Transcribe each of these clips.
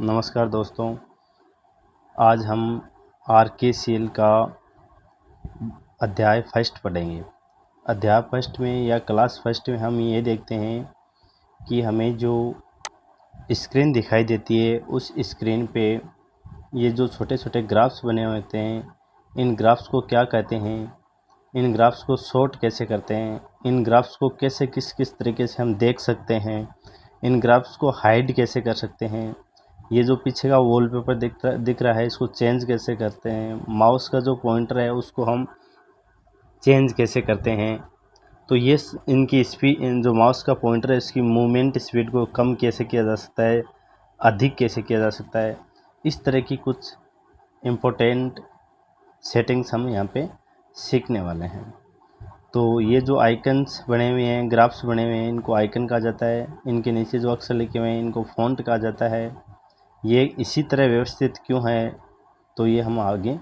नमस्कार दोस्तों। आज हम आरकेसीएल का अध्याय फर्स्ट पढ़ेंगे। अध्याय फर्स्ट में या क्लास फर्स्ट में हम ये देखते हैं कि हमें जो स्क्रीन दिखाई देती है उस स्क्रीन पे ये जो छोटे छोटे ग्राफ्स बने हुए होते हैं, इन ग्राफ्स को क्या कहते हैं, इन ग्राफ्स को सॉर्ट कैसे करते हैं, इन ग्राफ्स को कैसे किस किस तरीके से हम देख सकते हैं, इन ग्राफ्स को हाइड कैसे कर सकते हैं, ये जो पीछे का वॉलपेपर दिख रहा है इसको चेंज कैसे करते हैं, माउस का जो पॉइंटर है उसको हम चेंज कैसे करते हैं। तो ये इनकी स्पीड, जो माउस का पॉइंटर है इसकी मूवमेंट स्पीड को कम कैसे किया जा सकता है, अधिक कैसे किया जा सकता है, इस तरह की कुछ इम्पोर्टेंट सेटिंग्स हम यहाँ पे सीखने वाले हैं। तो ये जो आइकन्स बने हुए हैं, ग्राफ्स बने हुए हैं, इनको आइकन कहा जाता है। इनके नीचे जो अक्षर लिखे हुए हैं इनको फ़ॉन्ट कहा जाता है। ये इसी तरह व्यवस्थित क्यों है, तो ये हम आगे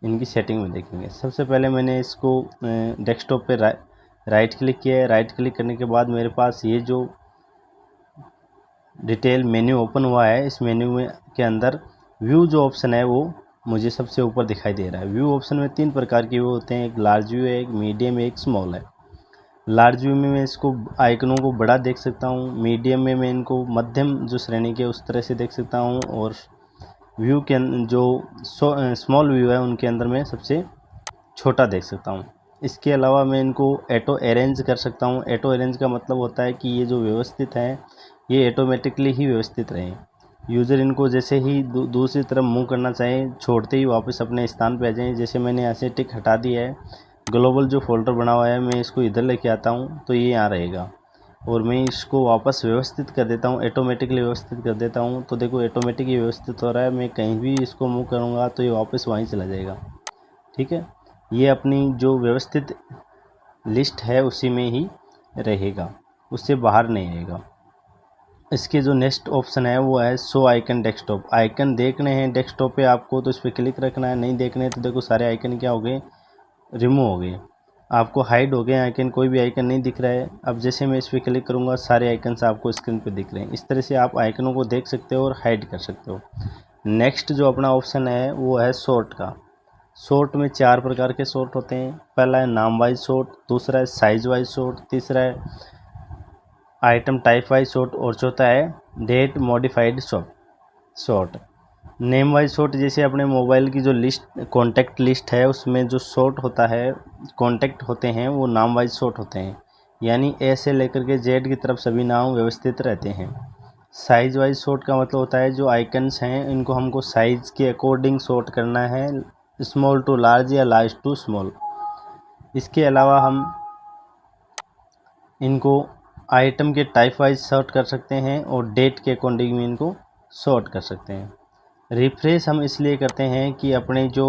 इनकी सेटिंग में देखेंगे। सबसे पहले मैंने इसको डेस्कटॉप पे राइट क्लिक किया है। राइट क्लिक करने के बाद मेरे पास ये जो डिटेल मेन्यू ओपन हुआ है, इस मेन्यू में के अंदर व्यू जो ऑप्शन है वो मुझे सबसे ऊपर दिखाई दे रहा है। व्यू ऑप्शन में 3 प्रकार के व्यू होते हैं, एक लार्ज व्यू है, एक मीडियम है, एक स्मॉल है। लार्ज व्यू में मैं इसको आइकनों को बड़ा देख सकता हूँ, मीडियम में मैं इनको मध्यम जो श्रेणी के उस तरह से देख सकता हूँ, और व्यू के जो स्मॉल व्यू है उनके अंदर मैं सबसे छोटा देख सकता हूँ। इसके अलावा मैं इनको ऑटो अरेंज कर सकता हूँ। ऑटो अरेंज का मतलब होता है कि ये जो व्यवस्थित हैं ये ऑटोमेटिकली ही व्यवस्थित रहें। यूज़र इनको जैसे ही दूसरी तरफ मूव करना चाहे, छोड़ते ही वापस अपने स्थान पे आ जाएं। जैसे मैंने यहाँ से टिक हटा दिया है, ग्लोबल जो फोल्डर बना हुआ है मैं इसको इधर लेके आता हूँ तो ये यहाँ रहेगा, और मैं इसको वापस व्यवस्थित कर देता हूँ, ऑटोमेटिकली व्यवस्थित कर देता हूँ। तो देखो ऑटोमेटिक ही व्यवस्थित हो रहा है। मैं कहीं भी इसको मूव करूँगा तो ये वापस वहीं चला जाएगा। ठीक है, ये अपनी जो व्यवस्थित लिस्ट है उसी में ही रहेगा, उससे बाहर नहीं आएगा। इसके जो नेक्स्ट ऑप्शन है वो है शो आइकन डेस्कटॉप। आइकन देखने हैं डेस्कटॉप पे आपको तो इस पर क्लिक रखना है, नहीं देखने तो देखो सारे आइकन क्या हो गए, रिमूव हो गए, आपको हाइड हो गए आइकन, कोई भी आइकन नहीं दिख रहा है। अब जैसे मैं इस पर क्लिक करूँगा सारे आइकन्स आपको स्क्रीन पे दिख रहे हैं। इस तरह से आप आइकनों को देख सकते हो और हाइड कर सकते हो। नेक्स्ट जो अपना ऑप्शन है वो है शॉर्ट का। शॉर्ट में 4 प्रकार के शॉर्ट होते हैं। पहला है नाम वाइज शॉर्ट, दूसरा है साइज वाइज शॉर्ट, तीसरा है आइटम टाइप वाइज शॉर्ट, और चौथा है date modified sort. Name wise sort जैसे अपने मोबाइल की जो लिस्ट, कॉन्टैक्ट लिस्ट है उसमें जो शॉर्ट होता है, कॉन्टैक्ट होते हैं वो नाम वाइज शॉर्ट होते हैं, यानी ए से लेकर के जेड की तरफ सभी नाम व्यवस्थित रहते हैं। साइज वाइज शॉर्ट का मतलब होता है जो आइकन्स हैं इनको हमको साइज के अकॉर्डिंग शॉर्ट करना है, स्मॉल टू लार्ज या लार्ज टू स्मॉल। इसके अलावा हम इनको आइटम के टाइप वाइज शॉर्ट कर सकते हैं और डेट के अकॉर्डिंग भी इनको शॉर्ट कर सकते हैं। रिफ्रेश हम इसलिए करते हैं कि अपने जो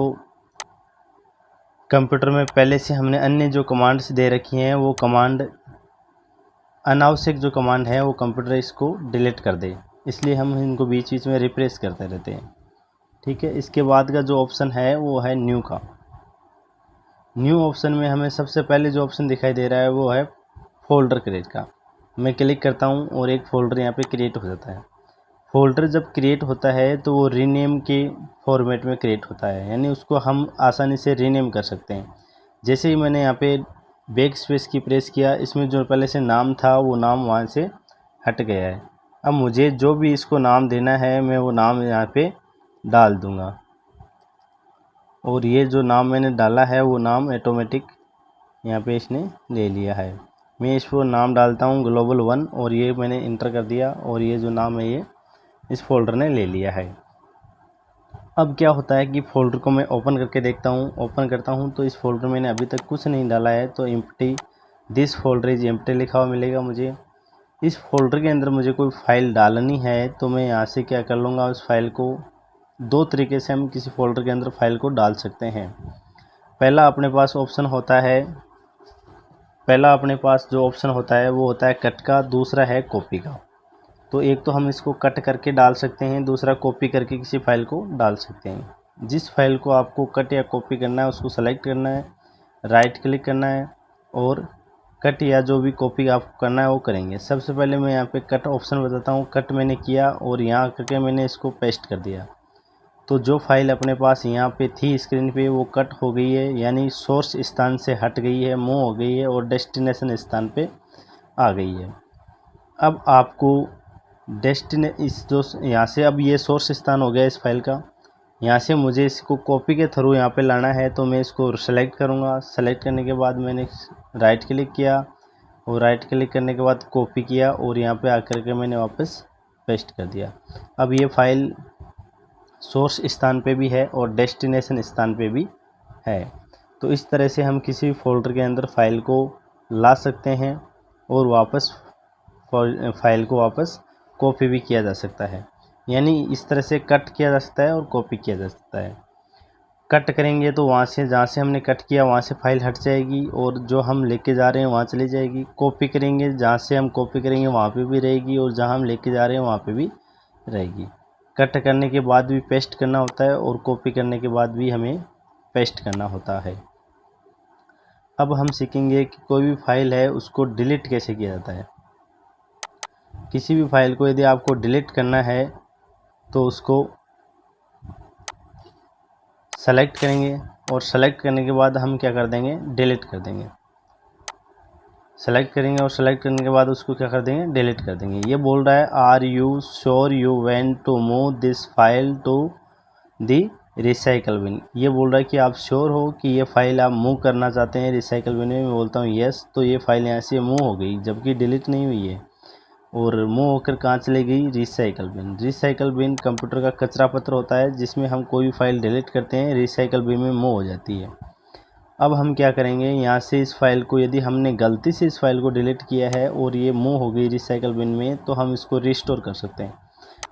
कंप्यूटर में पहले से हमने अन्य जो कमांड्स दे रखी हैं वो कमांड, अनावश्यक जो कमांड है वो कंप्यूटर इसको डिलीट कर दे, इसलिए हम इनको बीच बीच में रिफ्रेश करते रहते हैं। ठीक है, इसके बाद का जो ऑप्शन है वो है न्यू का। न्यू ऑप्शन में हमें सबसे पहले जो ऑप्शन दिखाई दे रहा है वो है फोल्डर क्रिएट का। मैं क्लिक करता हूँ और एक फ़ोल्डर यहाँ पे क्रिएट हो जाता है। फ़ोल्डर जब क्रिएट होता है तो वो रीनेम के फॉर्मेट में क्रिएट होता है, यानी उसको हम आसानी से रीनेम कर सकते हैं। जैसे ही मैंने यहाँ पे बैक स्पेस की प्रेस किया, इसमें जो पहले से नाम था वो नाम वहाँ से हट गया है। अब मुझे जो भी इसको नाम देना है मैं वो नाम यहाँ पे डाल दूँगा, और ये जो नाम मैंने डाला है वो नाम ऑटोमेटिक यहाँ पे इसने ले लिया है। मैं इसको नाम डालता हूँ ग्लोबल 1, और ये मैंने इंटर कर दिया और ये जो नाम है ये इस फोल्डर ने ले लिया है। अब क्या होता है कि फ़ोल्डर को मैं ओपन करके देखता हूँ, ओपन करता हूँ तो इस फोल्डर में मैंने अभी तक कुछ नहीं डाला है, तो empty, this folder is empty लिखा हुआ मिलेगा मुझे। इस फोल्डर के अंदर मुझे कोई फ़ाइल डालनी है तो मैं यहाँ से क्या कर लूँगा, उस फाइल को 2 तरीके से हम किसी फोल्डर के अंदर फाइल को डाल सकते हैं। पहला अपने पास ऑप्शन होता है, पहला अपने पास जो ऑप्शन होता है वो होता है कट का, दूसरा है कॉपी का। तो एक तो हम इसको कट करके डाल सकते हैं, दूसरा कॉपी करके किसी फाइल को डाल सकते हैं। जिस फाइल को आपको कट या कॉपी करना है उसको सेलेक्ट करना है, राइट क्लिक करना है और कट या जो भी कॉपी आपको करना है वो करेंगे। सबसे पहले मैं यहाँ पे कट ऑप्शन बताता हूँ। कट मैंने किया और यहाँ करके मैंने इसको पेस्ट कर दिया। तो जो फाइल अपने पास यहाँ पे थी स्क्रीन पे वो कट हो गई है, यानी सोर्स स्थान से हट गई है, मूव हो गई है और डेस्टिनेशन स्थान पे आ गई है। अब आपको यहाँ से अब ये सोर्स स्थान हो गया इस फाइल का। यहाँ से मुझे इसको कॉपी के थ्रू यहाँ पे लाना है, तो मैं इसको सेलेक्ट करूँगा। सेलेक्ट करने के बाद मैंने राइट क्लिक किया और राइट क्लिक करने के बाद कॉपी किया और यहाँ पे आकर के मैंने वापस पेस्ट कर दिया। अब ये फाइल सोर्स स्थान पे भी है और डेस्टिनेशन स्थान पे भी है। तो इस तरह से हम किसी भी फोल्डर के अंदर फाइल को ला सकते हैं और वापस फाइल को वापस कॉपी भी किया जा सकता है। यानी इस तरह से कट किया जा सकता है और कॉपी किया जा सकता है। कट करेंगे तो वहाँ से जहाँ से हमने कट किया वहाँ से फाइल हट जाएगी और जो हम लेके जा रहे हैं वहाँ चली जाएगी। कॉपी करेंगे, जहाँ से हम कॉपी करेंगे वहाँ पे भी रहेगी और जहाँ हम लेके जा रहे हैं वहाँ पे भी रहेगी। कट करने के बाद भी पेस्ट करना होता है और कॉपी करने के बाद भी हमें पेस्ट करना होता है। अब हम सीखेंगे कि कोई भी फाइल है उसको डिलीट कैसे किया जाता है। किसी भी फाइल को यदि आपको डिलीट करना है तो उसको सेलेक्ट करेंगे और सेलेक्ट करने के बाद हम क्या कर देंगे, डिलीट कर देंगे। सेलेक्ट करेंगे और सेलेक्ट करने के बाद उसको क्या कर देंगे, डिलीट कर देंगे। ये बोल रहा है are you sure you want to move this file to the recycle bin. ये बोल रहा है कि आप श्योर हो कि ये फाइल आप मूव करना चाहते हैं रिसाइकल बिन में। मैं बोलता हूँ यस। तो ये फाइल यहाँ से मूव हो गई जबकि डिलीट नहीं हुई है और मूव होकर कहाँ चली गई, recycle bin. Recycle bin computer का कचरा पत्र होता है जिसमें हम कोई भी फाइल डिलीट करते हैं रिसाइकल बिन में मूव हो जाती है। अब हम क्या करेंगे, यहाँ से इस फाइल को यदि हमने गलती से इस फाइल को डिलीट किया है और ये मूव हो गई रिसाइकल बिन में, तो हम इसको रिस्टोर कर सकते हैं।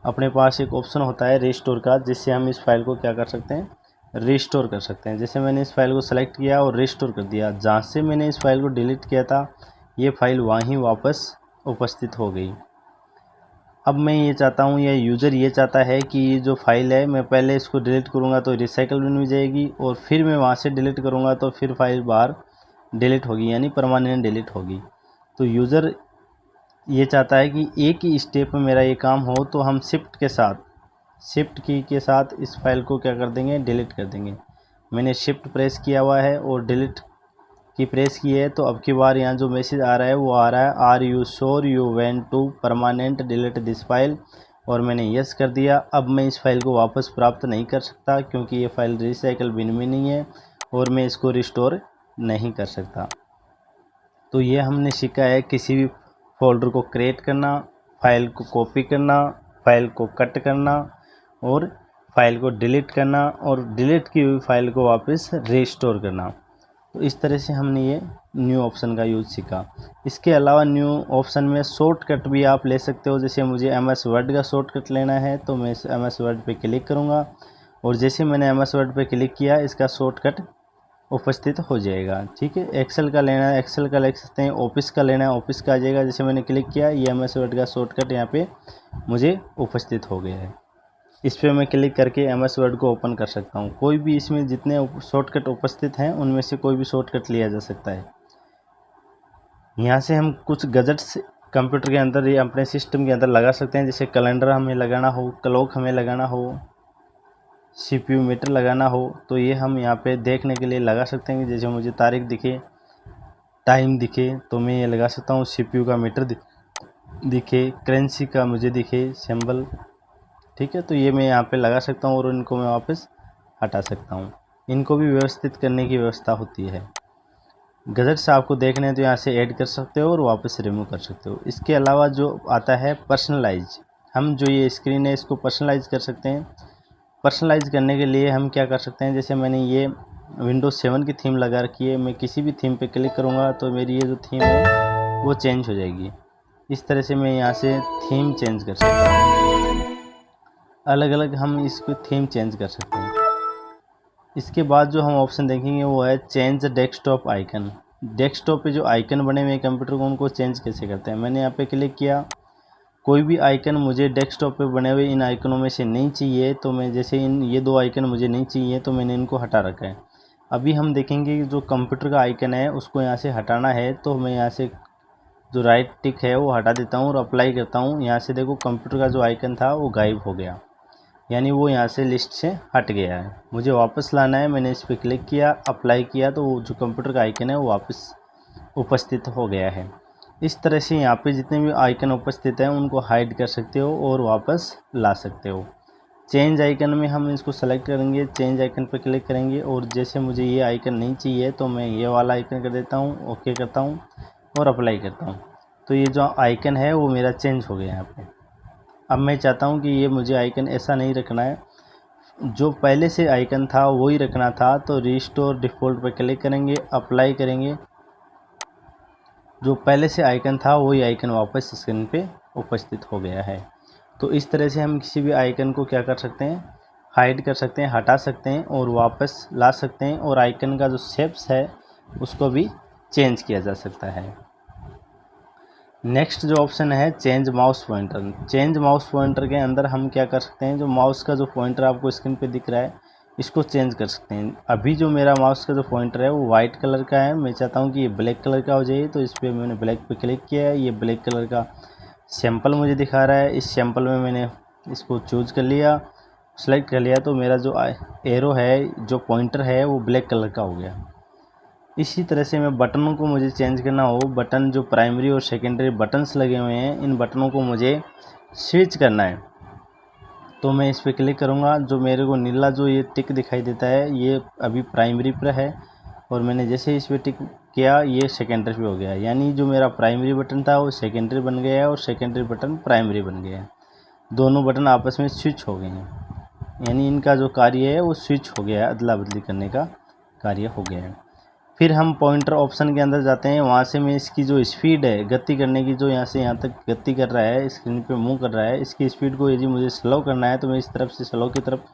अपने पास एक ऑप्शन होता है रिस्टोर का, जिससे हम इस फाइल को क्या कर सकते हैं, रिस्टोर कर सकते हैं। जैसे मैंने इस फाइल को सेलेक्ट किया और रिस्टोर कर दिया। जहाँ से मैंने इस फाइल को डिलीट किया था ये फाइल वहीं वापस उपस्थित हो गई। अब मैं ये चाहता हूँ या यूज़र ये चाहता है कि ये जो फाइल है मैं पहले इसको डिलीट करूँगा तो रिसाइकल बिन में जाएगी और फिर मैं वहाँ से डिलीट करूँगा तो फिर फाइल बाहर डिलीट होगी, यानी परमानेंट डिलीट होगी। तो यूज़र ये चाहता है कि एक ही स्टेप में मेरा ये काम हो, तो हम शिफ्ट की के साथ इस फाइल को क्या कर देंगे, डिलीट कर देंगे। मैंने शिफ्ट प्रेस किया हुआ है और डिलीट की प्रेस की है, तो अब की बार यहाँ जो मैसेज आ रहा है वो आ रहा है are you sure you want to permanent delete this file, और मैंने यस कर दिया। अब मैं इस फाइल को वापस प्राप्त नहीं कर सकता क्योंकि ये फाइल रिसाइकल बिन में नहीं है और मैं इसको रिस्टोर नहीं कर सकता। तो ये हमने सीखा है किसी भी फोल्डर को क्रिएट करना, फाइल को कॉपी करना, फाइल को कट करना और फाइल को डिलीट करना और डिलीट की हुई फाइल को वापस रिस्टोर करना। तो इस तरह से हमने ये न्यू ऑप्शन का यूज़ सीखा। इसके अलावा न्यू ऑप्शन में शॉर्टकट भी आप ले सकते हो। जैसे मुझे MS वर्ड का शॉर्टकट लेना है तो मैं इस MS वर्ड पे क्लिक करूँगा और जैसे मैंने MS वर्ड पे क्लिक किया इसका शॉर्टकट उपस्थित हो जाएगा। ठीक है, एक्सेल का लेना है एक्सेल का ले सकते हैं, ऑफिस का लेना है ऑफिस का आ जाएगा। जैसे मैंने क्लिक किया ये MS वर्ड का शॉर्टकट यहाँ पे मुझे उपस्थित हो गया है। इस पर मैं क्लिक करके MS वर्ड को ओपन कर सकता हूँ। कोई भी इसमें जितने शॉर्टकट उपस्थित हैं उनमें से कोई भी शॉर्टकट लिया जा सकता है। यहाँ से हम कुछ गैजेट्स कंप्यूटर के अंदर या अपने सिस्टम के अंदर लगा सकते हैं। जैसे कैलेंडर हमें लगाना हो, क्लॉक हमें लगाना हो, CPU मीटर लगाना हो, तो ये हम यहाँ पे देखने के लिए लगा सकते हैं। जैसे मुझे तारीख दिखे, टाइम दिखे तो मैं ये लगा सकता हूँ। CPU का मीटर दिखे, करेंसी का मुझे दिखे सिंबल, ठीक है, तो ये मैं यहाँ पे लगा सकता हूँ और इनको मैं वापस हटा सकता हूँ। इनको भी व्यवस्थित करने की व्यवस्था होती है। गैजेट्स आपको देखने हैं तो यहाँ से ऐड कर सकते हो और वापस रिमूव कर सकते हो। इसके अलावा जो आता है पर्सनलाइज, हम जो ये स्क्रीन है इसको पर्सनलाइज कर सकते हैं। पर्सनलाइज करने के लिए हम क्या कर सकते हैं, जैसे मैंने ये विंडोज 7 की थीम लगा रखी है, मैं किसी भी थीम पे क्लिक करूँगा तो मेरी ये जो थीम है वो चेंज हो जाएगी। इस तरह से मैं यहाँ से थीम चेंज कर सकता हूँ। अलग अलग हम इसको थीम चेंज कर सकते हैं। इसके बाद जो हम ऑप्शन देखेंगे वो है चेंज डेस्कटॉप आइकन। डेस्कटॉप पे जो आइकन बने हुए हैं कंप्यूटर को उनको चेंज कैसे करते हैं। मैंने यहाँ पे क्लिक किया, कोई भी आइकन मुझे डेस्कटॉप पे बने हुए इन आइकनों में से नहीं चाहिए, तो मैं जैसे ये दो आइकन मुझे नहीं चाहिए तो मैंने इनको हटा रखा है। अभी हम देखेंगे कि जो कंप्यूटर का आइकन है उसको यहाँ से हटाना है, तो मैं यहाँ से जो राइट टिक है वो हटा देता हूँ और अप्लाई करता हूँ। यहाँ से देखो कंप्यूटर का जो आइकन था वो गायब हो गया, यानी वो यहाँ से लिस्ट से हट गया है। मुझे वापस लाना है, मैंने इस पर क्लिक किया, अप्लाई किया, तो वो जो कंप्यूटर का आइकन है वो वापस उपस्थित हो गया है। इस तरह से यहाँ पे जितने भी आइकन उपस्थित हैं उनको हाइड कर सकते हो और वापस ला सकते हो। चेंज आइकन में हम इसको सेलेक्ट करेंगे, चेंज आइकन पर क्लिक करेंगे और जैसे मुझे ये आइकन नहीं चाहिए तो मैं ये वाला आइकन कर देता हूँ, ओके करता हूँ और अप्लाई करता हूँ। तो ये जो आइकन है वो मेरा चेंज हो गया यहाँ पे। अब मैं चाहता हूँ कि ये मुझे आइकन ऐसा नहीं रखना है, जो पहले से आइकन था वही रखना था। तो रिस्टोर डिफ़ॉल्ट पर क्लिक करेंगे, अप्लाई करेंगे, जो पहले से आइकन था वही आइकन वापस स्क्रीन पे उपस्थित हो गया है। तो इस तरह से हम किसी भी आइकन को क्या कर सकते हैं, हाइड कर सकते हैं, हटा सकते हैं और वापस ला सकते हैं, और आइकन का जो शेप्स है उसको भी चेंज किया जा सकता है। नेक्स्ट जो ऑप्शन है change mouse pointer. Change mouse pointer के अंदर हम क्या कर सकते हैं, जो माउस का जो पॉइंटर आपको स्क्रीन पे दिख रहा है इसको चेंज कर सकते हैं। अभी जो मेरा माउस का जो पॉइंटर है वो वाइट कलर का है, मैं चाहता हूँ कि ये ब्लैक कलर का हो जाए, तो इस पर मैंने ब्लैक पे क्लिक किया है। ये ब्लैक कलर का सैंपल मुझे दिखा रहा है, इस सैंपल में मैंने इसको चूज़ कर लिया, सेलेक्ट कर लिया, तो मेरा जो एरो है, जो पॉइंटर है वो ब्लैक कलर का हो गया। इसी तरह से मैं बटनों को मुझे चेंज करना हो, बटन जो प्राइमरी और सेकेंडरी बटन्स लगे हुए हैं इन बटनों को मुझे स्विच करना है, तो मैं इस पर क्लिक करूँगा। जो मेरे को नीला जो ये टिक दिखाई देता है ये अभी प्राइमरी पर है, और मैंने जैसे इस पर टिक किया ये सेकेंडरी पे हो गया, यानी जो मेरा प्राइमरी बटन था वो सेकेंडरी बन गया है और सेकेंडरी बटन प्राइमरी बन गया है। दोनों बटन आपस में स्विच हो गए हैं, यानी इनका जो कार्य है वो स्विच हो गया है, अदला बदली करने का कार्य हो गया है। फिर हम पॉइंटर ऑप्शन के अंदर जाते हैं, वहाँ से मैं इसकी जो स्पीड है गति करने की, जो यहाँ से यहाँ तक गति कर रहा है, स्क्रीन पे मूव कर रहा है, इसकी स्पीड को यदि मुझे स्लो करना है तो मैं इस तरफ से स्लो की तरफ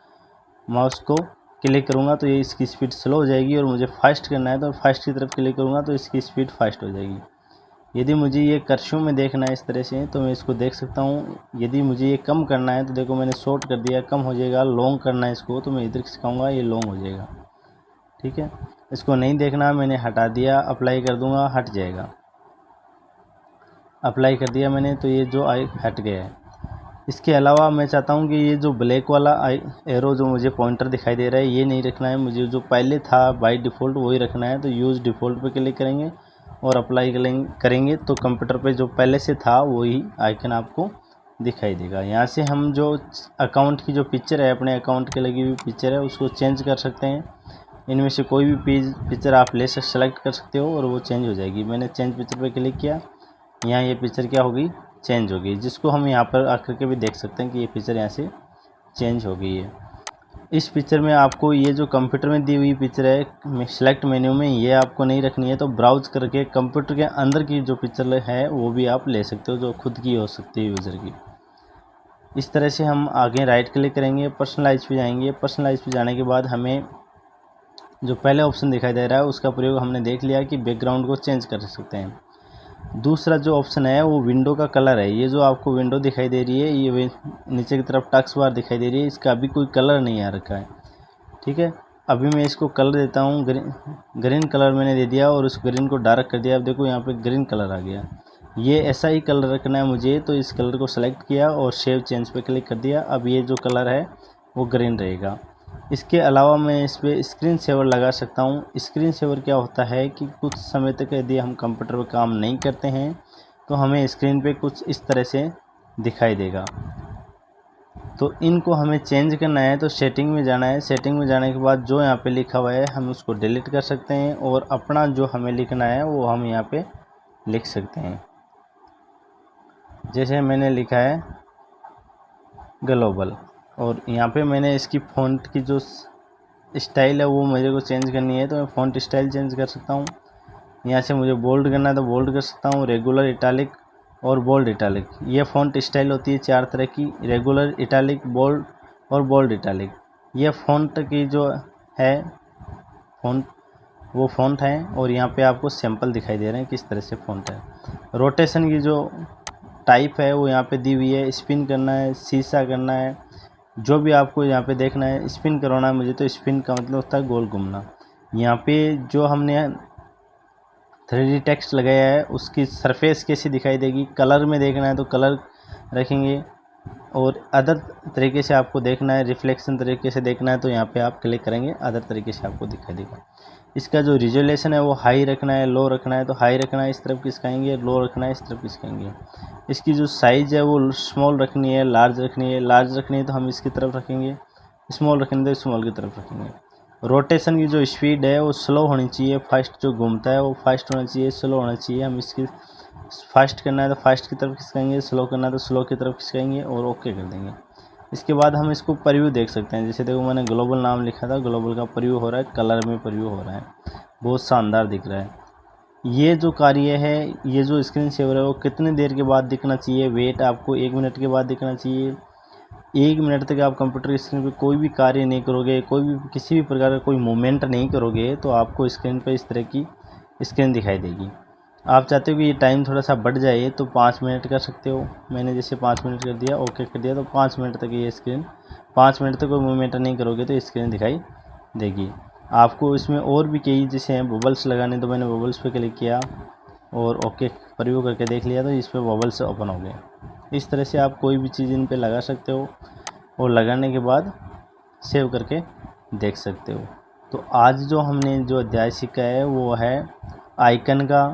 माउस को क्लिक करूँगा तो ये इसकी स्पीड स्लो हो जाएगी, और मुझे फास्ट करना है तो फास्ट की तरफ क्लिक करूँगा तो इसकी स्पीड फास्ट हो जाएगी। यदि मुझे ये कर्सर में देखना है इस तरह से तो मैं इसको देख सकता हूँ। यदि मुझे ये कम करना है तो देखो मैंने शॉर्ट कर दिया, कम हो जाएगा। लॉन्ग करना है इसको तो मैं इधर खिसकाऊँगा, ये लॉन्ग हो जाएगा, ठीक है। इसको नहीं देखना, मैंने हटा दिया, अप्लाई कर दूंगा, हट जाएगा। अप्लाई कर दिया मैंने तो ये जो हट गया है। इसके अलावा मैं चाहता हूँ कि ये जो ब्लैक वाला एरो जो मुझे पॉइंटर दिखाई दे रहा है ये नहीं रखना है, मुझे जो पहले था बाय डिफ़ॉल्ट वही रखना है। तो यूज़ डिफ़ॉल्ट पे क्लिक करेंगे और अप्लाई करेंगे तो कंप्यूटर पे जो पहले से था वही आइकन आपको दिखाई देगा। यहाँ से हम जो अकाउंट की जो पिक्चर है, अपने अकाउंट के लगी हुई पिक्चर है, उसको चेंज कर सकते हैं। इनमें से कोई भी पिक्चर आप ले सेलेक्ट कर सकते हो और वो चेंज हो जाएगी। मैंने चेंज पिक्चर पे क्लिक किया, यहाँ ये पिक्चर क्या होगी, चेंज होगी, जिसको हम यहाँ पर आकर के भी देख सकते हैं कि ये पिक्चर यहाँ से चेंज हो गई है। इस पिक्चर में आपको ये जो कंप्यूटर में दी हुई पिक्चर है सेलेक्ट मेन्यू में ये आपको नहीं रखनी है, तो ब्राउज करके कंप्यूटर के अंदर की जो पिक्चर है वो भी आप ले सकते हो, जो खुद की हो सकती है यूज़र की। इस तरह से हम आगे राइट क्लिक करेंगे, पर्सनलाइज पे जाएंगे। पर्सनलाइज पे जाने के बाद हमें जो पहले ऑप्शन दिखाई दे रहा है उसका प्रयोग हमने देख लिया कि बैकग्राउंड को चेंज कर सकते हैं। दूसरा जो ऑप्शन है वो विंडो का कलर है। ये जो आपको विंडो दिखाई दे रही है, ये नीचे की तरफ टक्स बार दिखाई दे रही है, इसका अभी कोई कलर नहीं आ रखा है, ठीक है। अभी मैं इसको कलर देता हूँ, ग्रीन कलर मैंने दे दिया और उस ग्रीन को डार्क कर दिया। अब देखो यहाँ पे ग्रीन कलर आ गया। ये ऐसा ही कलर रखना है मुझे, तो इस कलर को सेलेक्ट किया और सेव चेंज पे क्लिक कर दिया। अब ये जो कलर है वो ग्रीन रहेगा। इसके अलावा मैं इस पर स्क्रीन सेवर लगा सकता हूँ। स्क्रीन सेवर क्या होता है कि कुछ समय तक यदि हम कंप्यूटर पर काम नहीं करते हैं तो हमें स्क्रीन पे कुछ इस तरह से दिखाई देगा। तो इनको हमें चेंज करना है तो सेटिंग में जाना है। सेटिंग में जाने के बाद जो यहाँ पे लिखा हुआ है हम उसको डिलीट कर सकते हैं और अपना जो हमें लिखना है वो हम यहाँ पे लिख सकते हैं। जैसे मैंने लिखा है ग्लोबल, और यहाँ पे मैंने इसकी फ़ॉन्ट की जो स्टाइल है वो मुझे को चेंज करनी है तो मैं फ़ॉन्ट स्टाइल चेंज कर सकता हूँ। यहाँ से मुझे बोल्ड करना है तो बोल्ड कर सकता हूँ, रेगुलर, इटालिक और बोल्ड इटालिक। ये फ़ॉन्ट स्टाइल होती है 4 तरह की, रेगुलर, इटालिक, बोल्ड और बोल्ड इटालिक। ये फ़ॉन्ट की जो है फ़ॉन्ट वो फ़ॉन्ट है, और यहाँ पे आपको सैंपल दिखाई दे रहे हैं किस तरह से फ़ॉन्ट है। रोटेशन की जो टाइप है वो यहाँ पे दी हुई है, स्पिन करना है, शीशा करना है, जो भी आपको यहाँ पे देखना है। स्पिन करवाना है मुझे तो स्पिन का मतलब होता है गोल घूमना। यहाँ पे जो हमने 3D टेक्स्ट लगाया है उसकी सरफेस कैसी दिखाई देगी, कलर में देखना है तो कलर रखेंगे, और अदर तरीके से आपको देखना है, रिफ्लेक्शन तरीके से देखना है तो यहाँ पे आप क्लिक करेंगे, अदर तरीके से आपको दिखाई देगा। इसका जो रिजोल्यूशन है वो हाई रखना है, लो रखना है तो हाई रखना है, इस तरफ खिसकाएंगे, लो रखना है, इस तरफ खिसकाएंगे। इसकी जो साइज़ है वो स्मॉल रखनी है, लार्ज रखनी है, लार्ज रखनी है तो हम इसकी तरफ रखेंगे, स्मॉल रखनी है तो स्मॉल की तरफ रखेंगे। रोटेशन की जो स्पीड है वो स्लो होनी चाहिए, फास्ट जो घूमता है वो फास्ट होना चाहिए, स्लो होना चाहिए। हम इसकी फास्ट करना है तो फास्ट की तरफ खिसकाएंगे, स्लो करना है तो स्लो की तरफ खिसकाएंगे और ओके कर देंगे। इसके बाद हम इसको प्रीव्यू देख सकते हैं। जैसे देखो मैंने ग्लोबल नाम लिखा था, ग्लोबल का प्रीव्यू हो रहा है, कलर में प्रीव्यू हो रहा है, बहुत शानदार दिख रहा है। ये जो कार्य है, ये जो स्क्रीन सेवर है वो कितनी देर के बाद दिखना चाहिए, वेट आपको 1 मिनट के बाद दिखना चाहिए। 1 मिनट तक आप कंप्यूटर की स्क्रीन पे कोई भी कार्य नहीं करोगे, कोई भी किसी भी प्रकार का कोई मूवमेंट नहीं करोगे तो आपको स्क्रीन पे इस तरह की स्क्रीन दिखाई देगी। आप चाहते हो कि ये टाइम थोड़ा सा बढ़ जाए तो 5 मिनट कर सकते हो। मैंने जैसे 5 मिनट कर दिया, ओके कर दिया, तो 5 मिनट तक ये स्क्रीन, 5 मिनट तक कोई मूवमेंट नहीं करोगे तो स्क्रीन दिखाई देगी। आपको इसमें और भी कई जैसे हैं बबल्स लगाने, तो मैंने बबल्स पे क्लिक किया और ओके प्रीव्यू करके देख लिया तो इस पर बबल्स ओपन हो गए। इस तरह से आप कोई भी चीज़ इन पे लगा सकते हो और लगाने के बाद सेव करके देख सकते हो। तो आज जो हमने जो अध्याय सीखा है वो है आइकन का